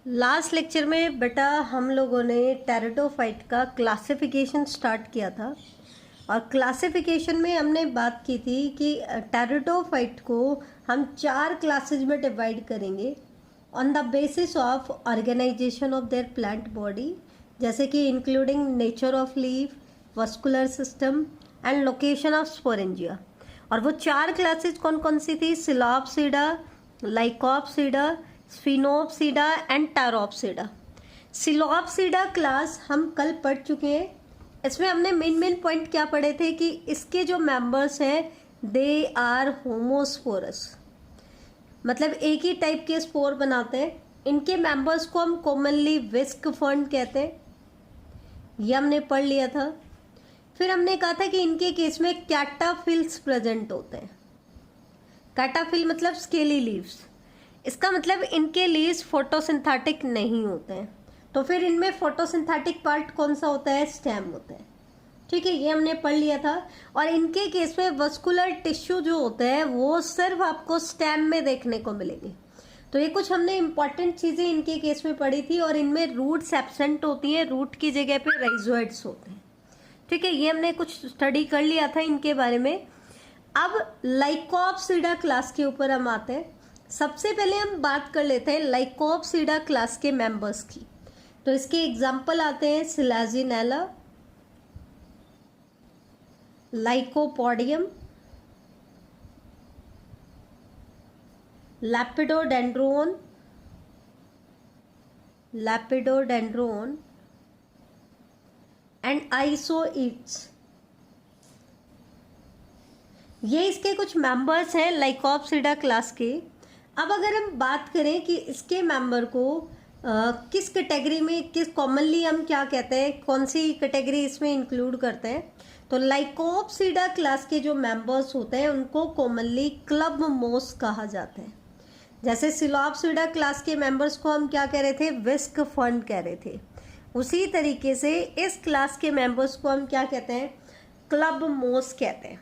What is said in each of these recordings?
Last lecture में बेटा हम लोगों ने टेरिडोफाइट का क्लासिफिकेशन स्टार्ट किया था और क्लासिफिकेशन में हमने बात की थी कि टेरिडोफाइट को हम 4 क्लासेज में डिवाइड करेंगे on the basis of organisation of their plant body, जैसे कि including nature of leaf, vascular system and location of sporangia. और वो 4 क्लासेज कौन कौन सी थी? Psilopsida, Lycopsida, Sphenopsida and Pteropsida. Psilopsida class हम कल पढ़ चुके हैं। इसमें हमने मेन पॉइंट क्या पढ़े थे कि इसके जो मेंबर्स हैं दे आर होमोस्पोरस, मतलब एक ही टाइप के स्पोर बनाते हैं। इनके मेंबर्स को हम कॉमनली विस्क फर्न कहते हैं, ये हमने पढ़ लिया था। फिर हमने कहा था कि इनके केस में कैटाफिल्स प्रेजेंट होते हैं। कैटाफिल मतलब स्केली लीव्स, इसका मतलब इनके लीव्स फोटोसिंथेटिक नहीं होते हैं। तो फिर इनमें फोटोसिंथेटिक पार्ट कौन सा होता है? स्टेम होता है। ठीक है, ये हमने पढ़ लिया था। और इनके केस में वस्कुलर टिश्यू जो होते हैं वो सिर्फ आपको स्टेम में देखने को मिलेंगे। तो ये कुछ हमने इंपॉर्टेंट चीजें इनके केस में पढ़ी थी। और इनमें रूट्स एब्सेंट होती हैं, रूट की जगह पे राइजोइड्स होते हैं। ठीक है, ये हमने कुछ स्टडी कर लिया था इनके बारे में। अब लाइकोप्सिडा क्लास के ऊपर हम आते हैं। सबसे पहले हम बात कर लेते हैं लाइकोप्सिडा क्लास के मेंबर्स की। तो इसके एग्जाम्पल आते हैं सिलाजिनेला, लाइकोपोडियम, लैपिडोडेंड्रोन एंड आइसोइट्स। ये इसके कुछ मेंबर्स हैं लाइकोप्सिडा क्लास के। अब अगर हम बात करें कि इसके मेंबर को किस कैटेगरी में, किस कॉमनली हम क्या कहते हैं, कौन सी कैटेगरी इसमें इंक्लूड करते हैं, तो लाइकोप्सिडा क्लास के जो मेंबर्स होते हैं उनको कॉमनली क्लब मोस कहा जाता है। जैसे सिलॉप्सिडा क्लास के मेंबर्स को हम क्या कह रहे थे? विस्क फर्न कह रहे थे। उसी तरीके से इस क्लास के मेंबर्स को हम क्या कहते हैं? क्लब मोस कहते हैं।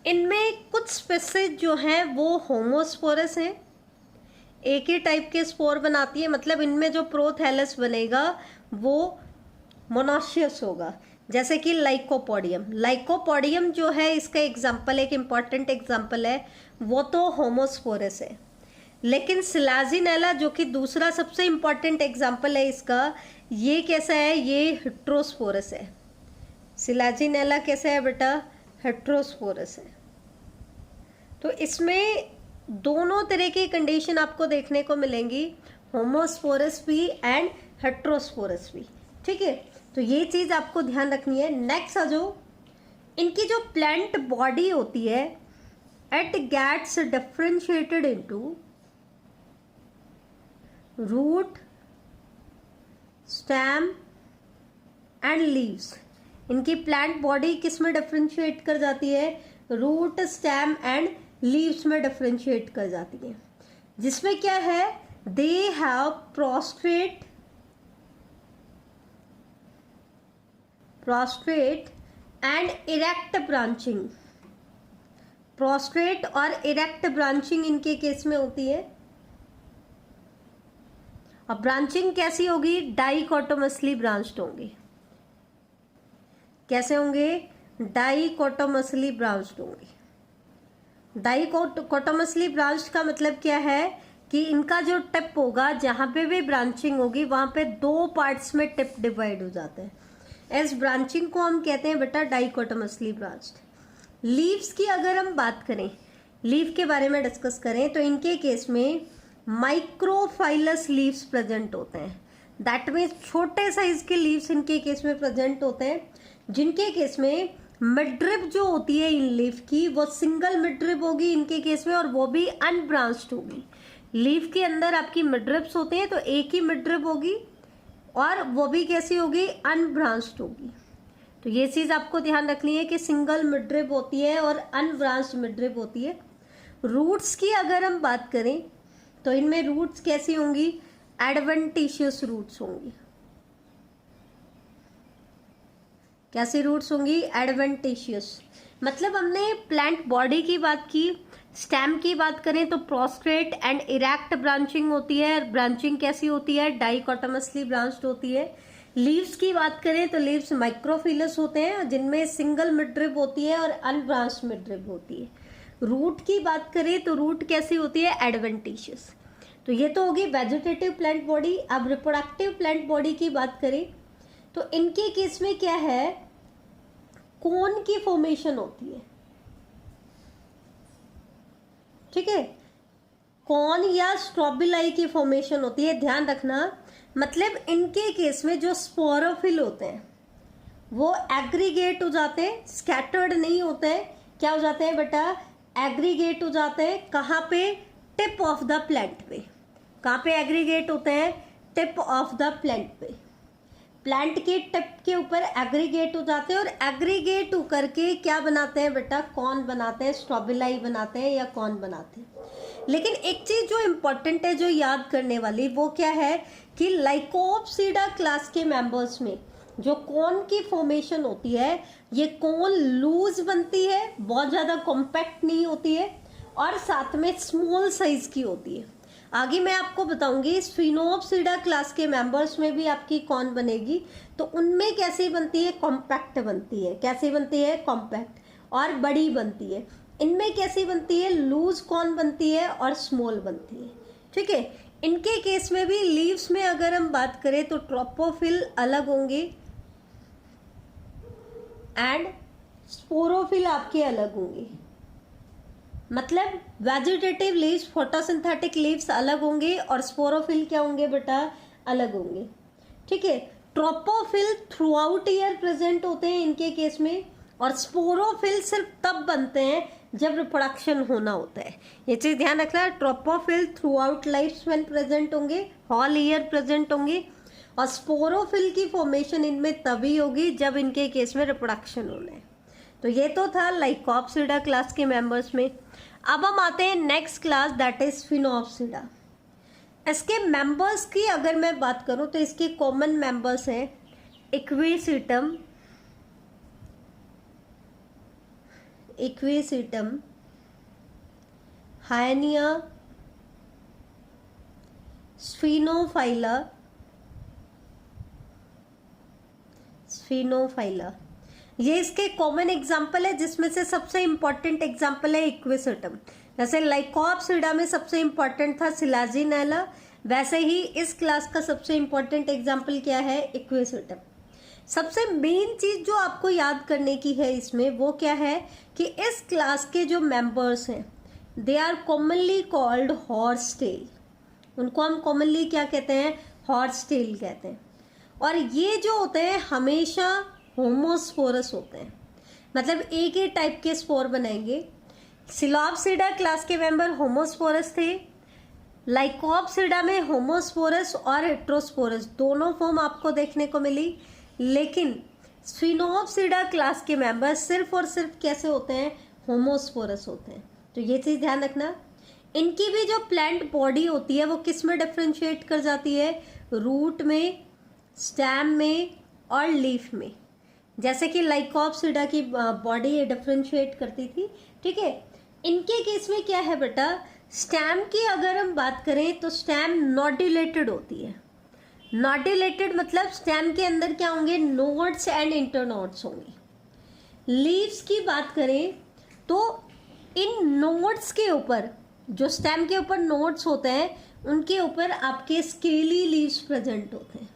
इनमें कुछ स्पीसीज जो हैं वो होमोस्पोरस हैं, एक ही टाइप के स्पोर बनाती है, मतलब इनमें जो प्रोथैलस बनेगा वो मोनोशियस होगा। जैसे कि लाइकोपोडियम जो है इसका एग्जाम्पल, एक इम्पॉर्टेंट एग्जाम्पल है, वो तो होमोस्पोरस है। लेकिन सिलाजिनेला जो कि दूसरा सबसे इम्पॉर्टेंट एग्जाम्पल है इसका, ये कैसा है? ये हेट्रोस्पोरस है। सिलाजिनेला कैसा है बेटा? हेट्रोस्पोरस है। तो इसमें दोनों तरह की कंडीशन आपको देखने को मिलेंगी, होमोस्पोरस भी एंड हेट्रोस्पोरस भी। ठीक है, तो ये चीज आपको ध्यान रखनी है। नेक्स्ट आ जाओ, इनकी जो प्लांट बॉडी होती है it gets differentiated into root, stem and leaves. इनकी प्लांट बॉडी किस में डिफरेंशिएट कर जाती है? रूट, स्टेम एंड लीव्स में डिफरेंशिएट कर जाती है। जिसमें क्या है? They have prostrate and erect branching. Prostrate और इरेक्ट ब्रांचिंग इनके केस में होती है। और ब्रांचिंग कैसी होगी? डाइकोटोमसली ब्रांच्ड होंगे। कैसे होंगे? डाइकोटोमसली ब्रांच्ड होंगे। डाइकोटोमसली ब्रांच का मतलब क्या है कि इनका जो टिप होगा, जहां पे भी ब्रांचिंग होगी वहां पे 2 पार्ट्स में टिप डिवाइड हो जाते हैं। इस ब्रांचिंग को हम कहते हैं बेटा डाइकोटोमसली ब्रांच्ड। लीव्स की अगर हम बात करें, लीव के बारे में डिस्कस करें, तो इनके केस में माइक्रोफाइलस लीव्स प्रेजेंट होते हैं। दैट मीन्स छोटे साइज के लीव्स इनके केस में प्रेजेंट होते हैं, जिनके केस में मिडरिब जो होती है इन लीफ की वो सिंगल मिडरिब होगी इनके केस में, और वो भी अनब्रांच्ड होगी। लीफ के अंदर आपकी मिडरिब्स होते हैं तो एक ही मिडरिब होगी, और वो भी कैसी होगी? अनब्रांच्ड होगी। तो ये चीज आपको ध्यान रखनी है कि सिंगल मिडरिब होती है और अनब्रांच्ड मिडरिब होती है। रूट्स की अगर हम बात करें तो इनमें रूट्स कैसी होंगी? एडवेंटिशियस रूट्स होंगी। कैसी रूट्स होंगी? एडवेंटिशियस। मतलब हमने प्लांट बॉडी की बात की, स्टेम की बात करें तो प्रोस्ट्रेट एंड इरेक्ट ब्रांचिंग होती है। ब्रांचिंग कैसी होती है? डाइकोटमसली ब्रांच्ड होती है। लीव्स की बात करें तो लीव्स माइक्रोफिलस होते हैं जिनमें सिंगल मिडरिब होती है और अनब्रांच्ड मिडरिब होती है। रूट की बात करें तो रूट कैसी होती है? एडवेंटिशियस। तो ये तो होगी वेजिटेटिव प्लांट बॉडी। अब रिप्रोडक्टिव प्लांट बॉडी की बात करें तो इनके केस में क्या है? कोन की फॉर्मेशन होती है, ठीक है, कॉन या स्ट्रोबिलाई की फॉर्मेशन होती है, ध्यान रखना। मतलब इनके केस में जो स्पोरोफिल होते हैं वो एग्रीगेट हो जाते हैं, स्कैटर्ड नहीं होते हैं। क्या हो जाते हैं बेटा? एग्रीगेट हो जाते हैं। कहाँ पे? टिप ऑफ द प्लांट पे। कहाँ पे एग्रीगेट होते हैं? टिप ऑफ द प्लांट पे। प्लांट के टिप के ऊपर एग्रीगेट हो जाते हैं और एग्रीगेट होकर के क्या बनाते हैं बेटा? कॉन बनाते हैं, स्ट्रोबिलाई बनाते हैं या कॉन बनाते हैं। लेकिन एक चीज जो इम्पोर्टेंट है, जो याद करने वाली, वो क्या है कि लाइकोप्सिडा क्लास के मेंबर्स में जो कॉन की फॉर्मेशन होती है, ये कॉन लूज बनती है, बहुत ज्यादा कॉम्पैक्ट नहीं होती है और साथ में स्मॉल साइज की होती है। आगे मैं आपको बताऊंगी स्फिनोप्सिडा क्लास के मेंबर्स में भी आपकी कॉन बनेगी, तो उनमें कैसी बनती है? कॉम्पैक्ट बनती है। कैसी बनती है? कॉम्पैक्ट और बड़ी बनती है। इनमें कैसी बनती है? लूज कॉन बनती है और स्मॉल बनती है, ठीक है। इनके केस में भी लीव्स में अगर हम बात करें तो ट्रोपोफिल अलग होंगे एंड स्पोरोफिल आपके अलग होंगे। मतलब वेजिटेटिव लीव्स, फोटोसिंथेटिक लीव्स अलग होंगे और स्पोरोफिल क्या होंगे बेटा? अलग होंगे, ठीक है। ट्रोपोफिल थ्रू आउट ईयर प्रेजेंट होते हैं इनके केस में, और स्पोरोफिल सिर्फ तब बनते हैं जब रिप्रोडक्शन होना होता है। ये चीज ध्यान रखना। Tropophyll throughout life span present होंगे, होल ईयर प्रेजेंट होंगे, और स्पोरोफिल की फॉर्मेशन इनमें तभी होगी जब इनके केस में रिप्रोडक्शन होना है। तो ये तो था लाइकोप्सिडा क्लास के मेंबर्स में। अब हम आते हैं नेक्स्ट क्लास, दैट इज स्फिनोप्सिडा। इसके मेंबर्स की अगर मैं बात करूं तो इसके कॉमन मेंबर्स हैं इक्विसिटम, हायनिया, स्फिनोफाइला, ये इसके कॉमन एग्जाम्पल है, जिसमें से सबसे इंपॉर्टेंट एग्जाम्पल है इक्विसिटम। जैसे लाइकोप्सिडा में सबसे इंपॉर्टेंट था सिलाजिनेला, वैसे ही इस क्लास का सबसे इंपॉर्टेंट एग्जाम्पल क्या है? इक्विसिटम। सबसे मेन चीज जो आपको याद करने की है इसमें, वो क्या है कि इस क्लास के जो मेंबर्स हैं they are commonly called horse tail. उनको हम कॉमनली क्या कहते हैं? हॉर्स टेल कहते हैं। और ये जो होते हैं हमेशा होमोस्पोरस होते हैं, मतलब एक ही टाइप के स्पोर बनाएंगे। सिलोप्सिडा क्लास के मेंबर होमोस्पोरस थे। लाइकोप्सिडा में होमोस्पोरस और हेट्रोस्पोरस दोनों फॉर्म आपको देखने को मिली, लेकिन स्फिनोप्सिडा क्लास के मेंबर सिर्फ और सिर्फ कैसे होते हैं? होमोस्पोरस होते हैं। तो ये चीज ध्यान रखना। इनकी भी जो प्लांट बॉडी होती है वो किस में डिफ्रेंशिएट कर जाती है? रूट में, स्टेम में और लीफ में। जैसे कि लाइकोप्सिडा की बॉडी डिफ्रेंशिएट करती थी, ठीक है। इनके केस में क्या है बेटा? स्टेम की अगर हम बात करें तो स्टेम नोड्यूलेटेड होती है। नोड्यूलेटेड मतलब स्टेम के अंदर क्या होंगे? नोड्स एंड इंटरनोड्स होंगे। लीव्स की बात करें तो इन नोड्स के ऊपर, जो स्टेम के ऊपर नोड्स होते हैं, उनके ऊपर आपके स्केली लीव्स प्रेजेंट होते हैं।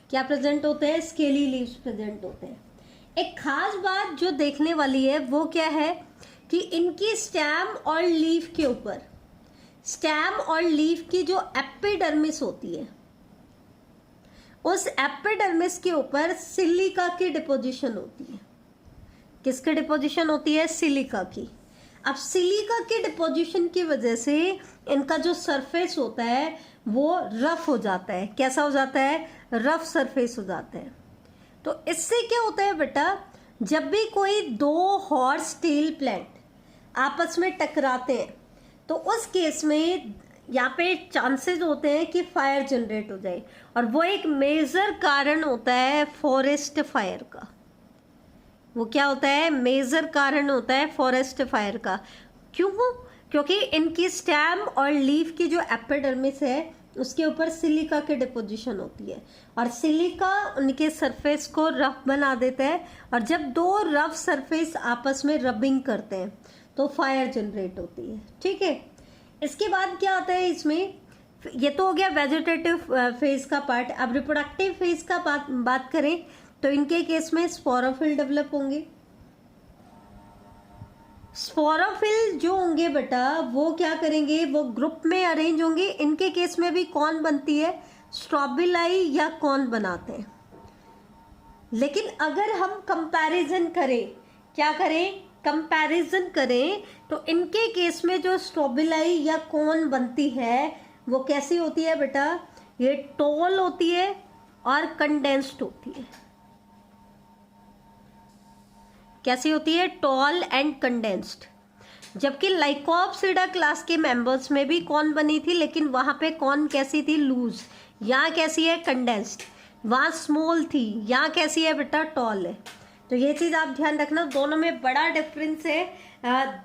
क्या प्रेजेंट होते हैं? स्केली लीव्स प्रेजेंट होते हैं। एक खास बात जो देखने वाली है वो क्या है कि इनकी स्टेम और लीफ के ऊपर, स्टेम और लीफ की जो एपिडर्मिस होती है, उस एपिडर्मिस के ऊपर सिलिका की डिपोजिशन होती है। किसकी डिपोजिशन होती है? सिलिका की। अब सिलिका की डिपोजिशन की वजह से इनका जो सरफेस होता है वो रफ हो जाता है। कैसा हो जाता है? रफ सरफेस हो जाता है। तो इससे क्या होता है बेटा? जब भी कोई दो हॉर्स टेल प्लांट आपस में टकराते हैं तो उस केस में यहाँ पे चांसेस होते हैं कि फायर जनरेट हो जाए, और वो एक मेजर कारण होता है फॉरेस्ट फायर का। वो क्या होता है? मेजर कारण होता है फॉरेस्ट फायर का। क्यों? क्योंकि इनकी स्टेम और लीफ की जो एपिडर्मिस है उसके ऊपर सिलिका की डिपोजिशन होती है, और सिलिका उनके सरफेस को रफ बना देता है, और जब दो रफ सरफेस आपस में रबिंग करते हैं तो फायर जनरेट होती है। ठीक है, इसके बाद क्या आता है इसमें, ये तो हो गया वेजिटेटिव फेज का पार्ट। अब रिप्रोडक्टिव फेज का बात करें तो इनके केस में स्पोरोफिल डेवलप होंगे। स्पोरोफिल जो होंगे बेटा वो क्या करेंगे, वो ग्रुप में अरेंज होंगे। इनके केस में भी कौन बनती है, स्ट्रोबिलाई या कौन बनाते हैं। लेकिन अगर हम कंपैरिजन करें, क्या करें, कंपैरिजन करें, तो इनके केस में जो स्ट्रोबिलाई या कौन बनती है वो कैसी होती है बेटा, ये टॉल होती है और कंडेंस्ड होती है। कैसी होती है, टॉल एंड कंडेंस्ड। जबकि लाइकोप्सिडा क्लास के मेंबर्स में भी कौन बनी थी, लेकिन वहां पे कौन कैसी थी, लूज। यहाँ कैसी है, कंडेंस्ड। वहां स्मॉल थी, यहाँ कैसी है बेटा, टॉल है। तो ये चीज आप ध्यान रखना, दोनों में बड़ा डिफरेंस है।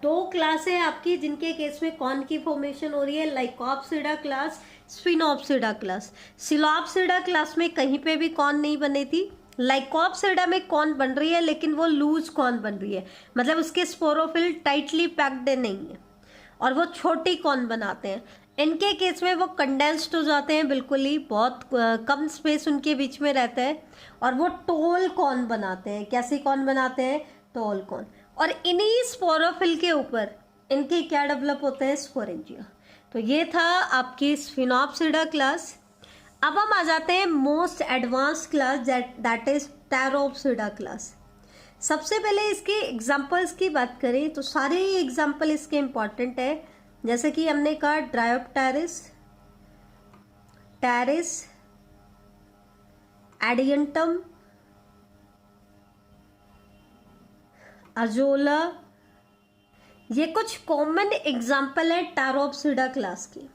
दो क्लास है आपकी जिनके केस में कौन की फॉर्मेशन हो रही है, Lycopsida class, स्फिनोप्सिडा class. Psilopsida class में कहीं पे भी कौन नहीं बनी थी। लाइकोप्सिडा में कौन बन रही है, लेकिन वो लूज कौन बन रही है, मतलब उसके स्पोरोफिल टाइटली पैक्ड नहीं है, और वो छोटी कौन बनाते हैं। इनके केस में वो कंडेंस्ड हो जाते हैं, बिल्कुल ही बहुत कम स्पेस उनके बीच में रहता है, और वो टोल कौन बनाते हैं। कैसी कौन बनाते हैं, टोल कौन। और इन्हीं स्पोरोफिल के ऊपर इनके क्या डेवलप होते हैं, स्पोरेंजिया। तो ये था आपकी स्फिनोप्सिडा क्लास। अब हम आ जाते हैं most advance class, that is Pteropsida class. सबसे पहले इसके एग्जांपल्स की बात करें तो सारे ही एग्जांपल इसके इंपॉर्टेंट है। जैसे कि हमने कहा ड्रायोप्टेरिस, टेरिस, एडियंटम, अजोला, ये कुछ कॉमन एग्जांपल है टेरोप्सिडा क्लास की।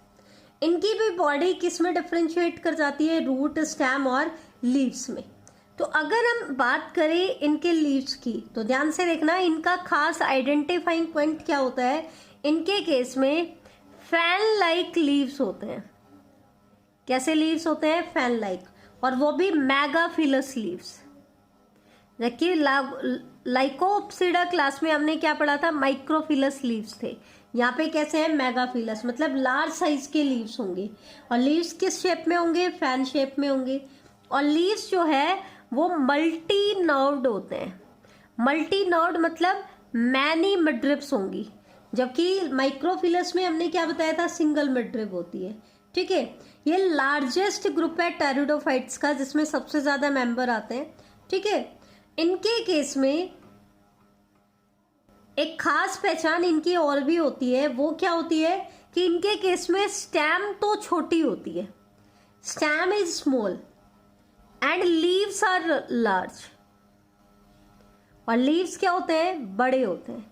इनकी भी बॉडी किस में डिफ्रेंशिएट कर जाती है, रूट, स्टेम और लीव्स में। तो अगर हम बात करें इनके लीव्स की तो ध्यान से देखना, इनका खास आइडेंटिफाइंग पॉइंट क्या होता है, इनके केस में फैन लाइक लीव्स होते हैं। कैसे लीव्स होते हैं, फैन लाइक, और वो भी मेगाफिलस लीव्स। जबकि लाइकोप्सिडा क्लास में हमने क्या पढ़ा था, माइक्रोफिलस लीव्स थे। यहाँ पे कैसे है, मेगाफिलस, मतलब लार्ज साइज के लीव्स होंगे। और लीव्स किस शेप में होंगे, फैन शेप में होंगे। और लीव्स जो है वो मल्टी नर्व्ड होते हैं। मल्टी नर्व्ड मतलब मैनी मिडरिब्स होंगी, जबकि माइक्रोफिलस में हमने क्या बताया था, सिंगल मिडरिब होती है। ठीक है, ये लार्जेस्ट ग्रुप है टेरिडोफाइट्स का, जिसमें सबसे ज्यादा मेंबर आते हैं। ठीक है, इनके केस में एक खास पहचान इनकी और भी होती है। वो क्या होती है कि इनके केस में स्टेम तो छोटी होती है, stem is small and leaves are large. और लीव्स क्या होते हैं, बड़े होते हैं।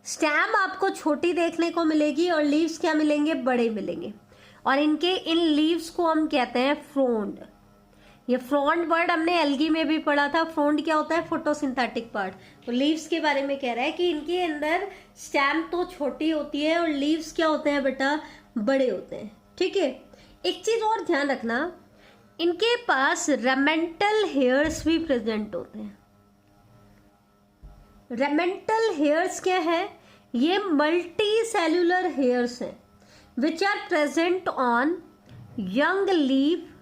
स्टेम आपको छोटी देखने को मिलेगी और लीव्स क्या मिलेंगे, बड़े मिलेंगे। और इनके इन लीव्स को हम कहते हैं फ्रोंड। ये फ्रोंड वर्ड हमने एल्गी में भी पढ़ा था। फ्रोंड क्या होता है, फोटोसिंथेटिक पार्ट। तो लीव्स के बारे में कह रहा है कि इनके अंदर स्टेम तो छोटी होती है और लीव्स क्या होते हैं बेटा, बड़े होते हैं। ठीक है, एक चीज और ध्यान रखना, इनके पास रेमेंटल हेयर्स भी प्रेजेंट होते हैं। रेमेंटल हेयर्स क्या है, ये मल्टी सेल्यूलर हेयर्स हैं which are present on young leaf.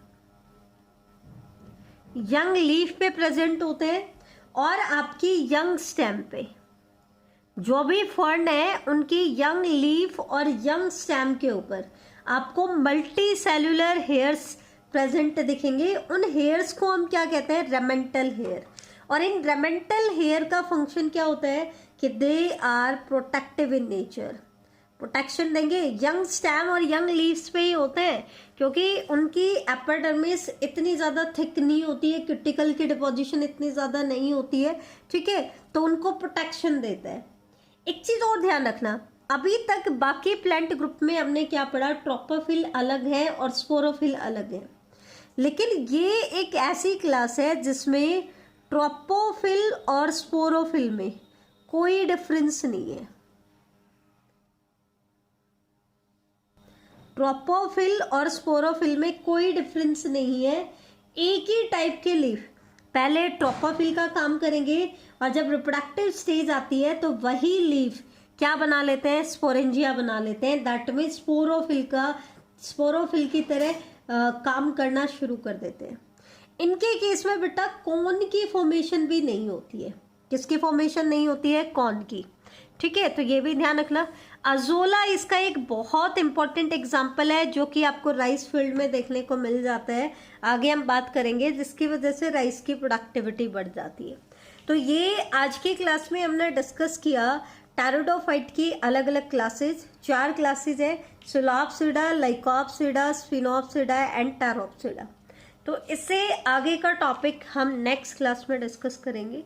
Young leaf पे प्रेजेंट होते हैं और आपकी यंग स्टेम पे। जो भी फर्न है उनकी यंग लीफ और यंग स्टेम के ऊपर आपको मल्टी सेल्यूलर हेयर्स प्रेजेंट दिखेंगे। उन हेयर्स को हम क्या कहते हैं, रेमेंटल हेयर। और इन रेमेंटल हेयर का फंक्शन क्या होता है कि they are protective in nature. Protection देंगे, यंग स्टेम और यंग लीव्स पे ही होते हैं, क्योंकि उनकी एपिडर्मिस इतनी ज़्यादा थिक नहीं होती है, क्यूटिकल की डिपोजिशन इतनी ज़्यादा नहीं होती है। ठीक है, तो उनको प्रोटेक्शन देता है। एक चीज़ और ध्यान रखना, अभी तक बाकी प्लांट ग्रुप में हमने क्या पढ़ा, ट्रोपोफिल अलग है और स्पोरोफिल अलग है। लेकिन ये एक ऐसी क्लास है जिसमें ट्रोपोफिल और स्पोरोफिल में कोई डिफरेंस नहीं है। ट्रोपोफिल और स्पोरोफिल में कोई डिफरेंस नहीं है, एक ही टाइप के लीफ पहले ट्रोपोफिल का काम करेंगे और जब रिप्रोडक्टिव स्टेज आती है तो वही लीफ क्या बना लेते हैं, स्पोरेंजिया बना लेते हैं। दैट मीन स्पोरोफिल की तरह काम करना शुरू कर देते हैं। इनके केस में बेटा कॉन की फॉर्मेशन भी नहीं होती है। किसकी फॉर्मेशन नहीं होती है? कॉन की। ठीक है, तो ये भी ध्यान रखना। अजोला इसका एक बहुत इंपॉर्टेंट एग्जाम्पल है जो कि आपको राइस फील्ड में देखने को मिल जाता है, आगे हम बात करेंगे, जिसकी वजह से राइस की प्रोडक्टिविटी बढ़ जाती है। तो ये आज की क्लास में हमने डिस्कस किया टेरिडोफाइट की अलग अलग क्लासेस। 4 क्लासेस है, सुलॉप्सिडा, लाइकोप्सिडा, स्फिनोप्सिडा एंड टेरोप्सिडा। तो इससे आगे का टॉपिक हम नेक्स्ट क्लास में डिस्कस करेंगे।